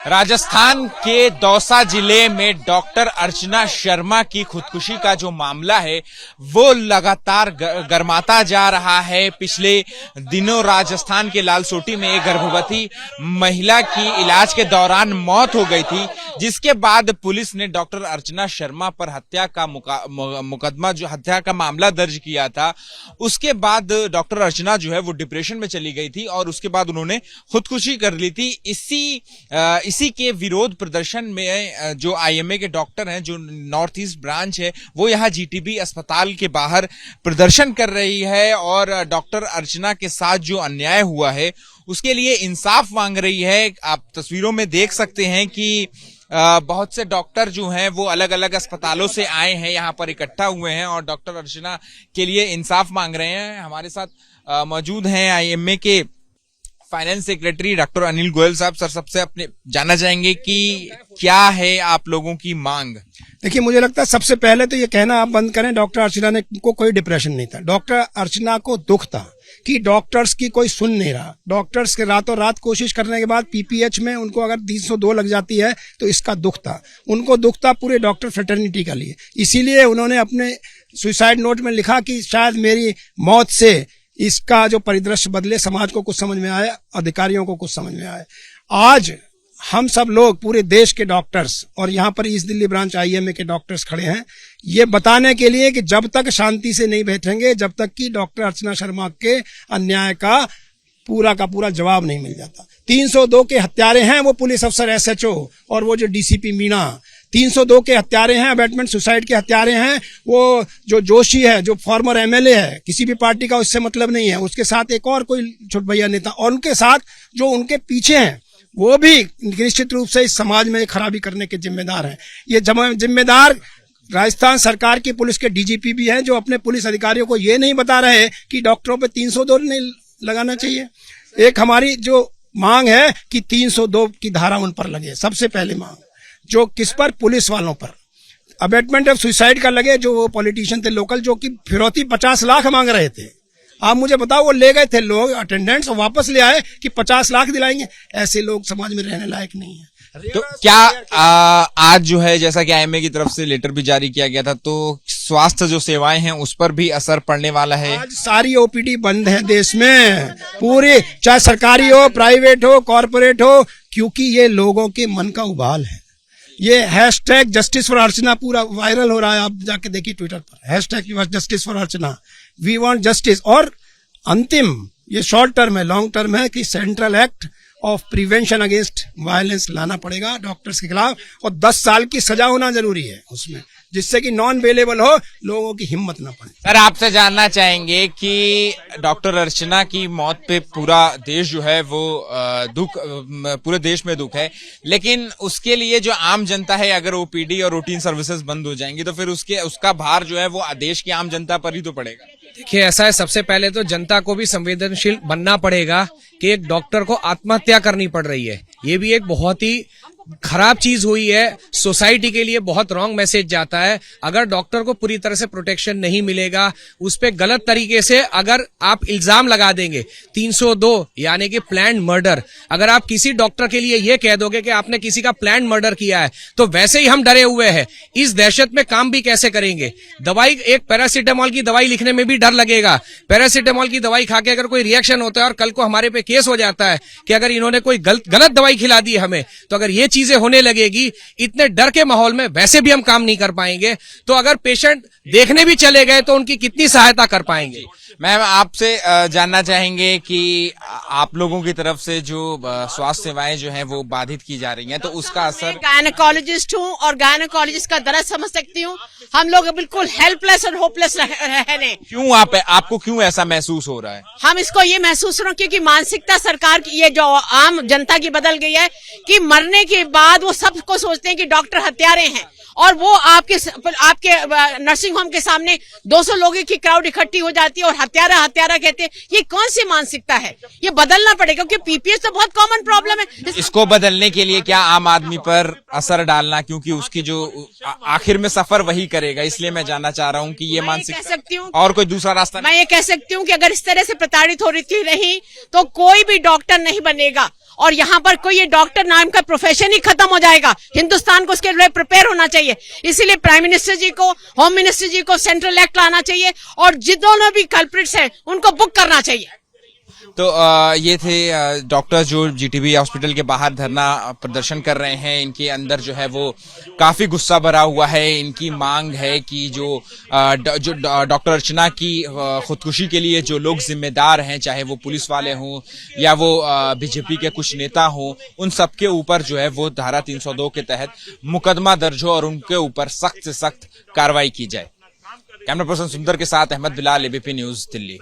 राजस्थान के दौसा जिले में डॉक्टर अर्चना शर्मा की खुदकुशी का जो मामला है वो लगातार गर्माता जा रहा है। पिछले दिनों राजस्थान के लालसोटी में एक गर्भवती महिला की इलाज के दौरान मौत हो गई थी, जिसके बाद पुलिस ने डॉक्टर अर्चना शर्मा पर हत्या का मुकदमा जो हत्या का मामला दर्ज किया था। उसके बाद डॉक्टर अर्चना जो है वो डिप्रेशन में चली गई थी और उसके बाद उन्होंने खुदकुशी कर ली थी। इसी के विरोध प्रदर्शन में जो आईएमए के डॉक्टर हैं, जो नॉर्थ ईस्ट ब्रांच है, वो यहाँ जीटीबी अस्पताल के बाहर प्रदर्शन कर रही है और डॉक्टर अर्चना के साथ जो अन्याय हुआ है उसके लिए इंसाफ मांग रही है। आप तस्वीरों में देख सकते हैं कि बहुत से डॉक्टर जो हैं वो अलग अलग अस्पतालों से आए हैं, यहाँ पर इकट्ठा हुए हैं और डॉक्टर अर्चना के लिए इंसाफ मांग रहे हैं। हमारे साथ मौजूद हैं आईएमए के finance secretary doctor Anil Goyal साहब। सर, सबसे अपने जानना चाहेंगे कि क्या है आप लोगों की मांग? देखिए, मुझे लगता है सबसे पहले तो ये कहना आप बंद करें, डॉक्टर अर्चना ने को कोई डिप्रेशन नहीं था। डॉक्टर अर्चना को दुख था कि डॉक्टर्स की कोई सुन नहीं रहा। डॉक्टर्स के रातों रात कोशिश करने के बाद पीपीएच में उनको अगर 302 लग जाती है तो इसका दुख था। उनको दुख था पूरे डॉक्टर फ्रेटर्निटी का लिए, इसीलिए उन्होंने अपने सुसाइड नोट में लिखा कि शायद मेरी मौत से इसका जो परिदृश्य बदले, समाज को कुछ समझ में आए, अधिकारियों को कुछ समझ में आए। आज हम सब लोग पूरे देश के डॉक्टर्स और यहाँ पर ईस्ट दिल्ली ब्रांच आईएमए के डॉक्टर्स खड़े हैं ये बताने के लिए कि जब तक शांति से नहीं बैठेंगे, जब तक कि डॉक्टर अर्चना शर्मा के अन्याय का पूरा जवाब नहीं मिल जाता। 302 के हत्यारे हैं वो पुलिस अफसर एसएचओ और वो जो डीसीपी मीणा। 302 के हत्यारे हैं, अबैटमेंट सुसाइड के हत्यारे हैं वो जो जोशी है, जो फॉर्मर एमएलए है, किसी भी पार्टी का उससे मतलब नहीं है, उसके साथ एक और कोई छोट भैया नेता और उनके साथ जो उनके पीछे हैं वो भी निश्चित रूप से इस समाज में खराबी करने के जिम्मेदार हैं। ये जिम्मेदार राजस्थान सरकार की पुलिस के डीजीपी भी हैं, जो अपने पुलिस अधिकारियों को ये नहीं बता रहे कि डॉक्टरों पे 302 नहीं लगाना चाहिए। एक हमारी जो मांग है कि 302 की धारा उन पर लगे, सबसे पहले मांग जो किस पर, पुलिस वालों पर। अबेटमेंट ऑफ सुसाइड का लगे, जो वो पॉलिटिशियन थे लोकल जो कि फिरौती 50 लाख मांग रहे थे। आप मुझे बताओ, वो ले गए थे लोग अटेंडेंट्स और वापस ले आए कि 50 लाख दिलाएंगे। ऐसे लोग समाज में रहने लायक नहीं है। तो क्या आज जो है, जैसा कि आईएमए की तरफ से लेटर भी जारी किया गया था, तो स्वास्थ्य जो सेवाएं हैं उस पर भी असर पड़ने वाला है? आज सारी ओपीडी बंद है देश में, पूरी, चाहे सरकारी हो, प्राइवेट हो, कॉर्पोरेट हो, क्योंकि ये लोगों के मन का उबाल है। ये हैशटैग जस्टिस फॉर अर्चना पूरा वायरल हो रहा है, आप जाके देखिए ट्विटर पर, hashtag justice for Archana, we want justice. और अंतिम, ये शॉर्ट टर्म है, लॉन्ग टर्म है कि central act of prevention against violence लाना पड़ेगा डॉक्टर्स के खिलाफ और 10 साल की सजा होना जरूरी है उसमें, जिससे कि नॉन बेलेबल हो, लोगों की हिम्मत ना पड़े। सर, आपसे जानना चाहेंगे कि डॉक्टर अर्चना की मौत पे पूरा देश जो है वो दुख, पूरे देश में दुख है, लेकिन उसके लिए जो आम जनता है, अगर ओपीडी और रूटीन सर्विसेज बंद हो जाएंगी तो फिर उसका भार जो है वो देश की आम जनता पर ही तो पड़ेगा। देखिए, ऐसा है, सबसे पहले तो जनता को भी संवेदनशील बनना पड़ेगा कि एक डॉक्टर को आत्महत्या करनी पड़ रही है। ये भी एक बहुत ही खराब चीज हुई है, सोसाइटी के लिए बहुत रॉन्ग मैसेज जाता है। अगर डॉक्टर को पूरी तरह से प्रोटेक्शन नहीं मिलेगा, उस पे गलत तरीके से अगर आप इल्जाम लगा देंगे, 302 यानी कि प्लान्ड मर्डर, अगर आप किसी डॉक्टर के लिए ये कह दोगे कि आपने किसी का प्लान्ड मर्डर किया है, तो वैसे ही हम डरे हुए हैं। इस दहशत में काम भी कैसे करेंगे? दवाई, एक पैरासीटामोल की दवाई लिखने में भी डर लगेगा। पैरासीटामोल की दवाई खा के अगर कोई रिएक्शन होता है और कल को हमारे पे केस हो जाता है कि अगर इन्होंने कोई गलत दवाई खिला दी हमें, तो अगर ये चीजें होने लगेगी, इतने डर के माहौल में वैसे भी हम काम नहीं कर पाएंगे। तो अगर पेशेंट देखने भी चले गए तो उनकी कितनी सहायता कर पाएंगे? मैम, आपसे जानना चाहेंगे कि आप लोगों की तरफ से जो स्वास्थ्य सेवाएं जो हैं वो बाधित की जा रही हैं, तो उसका असर? गायनेकोलॉजिस्ट हूँ और गायनेकोलॉजिस्ट का दर्द समझ सकती हूँ। हम लोग बिल्कुल हेल्पलेस और होपलेस रहे। क्यों आपको क्यों ऐसा महसूस हो रहा है? हम इसको ये महसूस हो रहा है क्योंकि मानसिकता सरकार की, ये जो आम जनता की बदल गई है कि मरने के बाद वो सबको सोचते हैं कि डॉक्टर हत्यारे हैं और वो आपके नर्सिंग होम के सामने 200 लोगों की क्राउड इकट्ठी हो जाती है और हत्यारा कहते हैं। ये कौन सी मानसिकता है? ये बदलना पड़ेगा क्योंकि पीपीएच तो बहुत कॉमन प्रॉब्लम है। इसको बदलने के लिए क्या आम आदमी पर असर डालना, क्योंकि उसकी जो आखिर में सफर वही करेगा, इसलिए मैं जानना चाह रहा हूँ कि ये मानसिकता, कह सकती हूँ और कोई दूसरा रास्ता? मैं ये कह सकती हूँ कि अगर इस तरह से प्रताड़ित हो रही थी तो कोई भी डॉक्टर नहीं बनेगा और यहाँ पर कोई ये डॉक्टर नाम का प्रोफेशन ही खत्म हो जाएगा। हिंदुस्तान को उसके लिए प्रिपेयर होना चाहिए। इसीलिए प्राइम मिनिस्टर जी को, होम मिनिस्टर जी को सेंट्रल एक्ट लाना चाहिए और जितने भी कल्प्रिट्स हैं उनको बुक करना चाहिए। तो ये थे डॉक्टर जो जीटीबी हॉस्पिटल के बाहर धरना प्रदर्शन कर रहे हैं। इनके अंदर जो है वो काफी गुस्सा भरा हुआ है। इनकी मांग है कि जो डॉक्टर अर्चना की खुदकुशी के लिए जो लोग जिम्मेदार हैं, चाहे वो पुलिस वाले हों या वो बीजेपी के कुछ नेता हों, उन सबके ऊपर जो है वो धारा 302 के तहत मुकदमा दर्ज हो और उनके ऊपर सख्त से सख्त कार्रवाई की जाए। कैमरा पर्सन सुंदर के साथ अहमद बिलाल, एबीपी न्यूज, दिल्ली।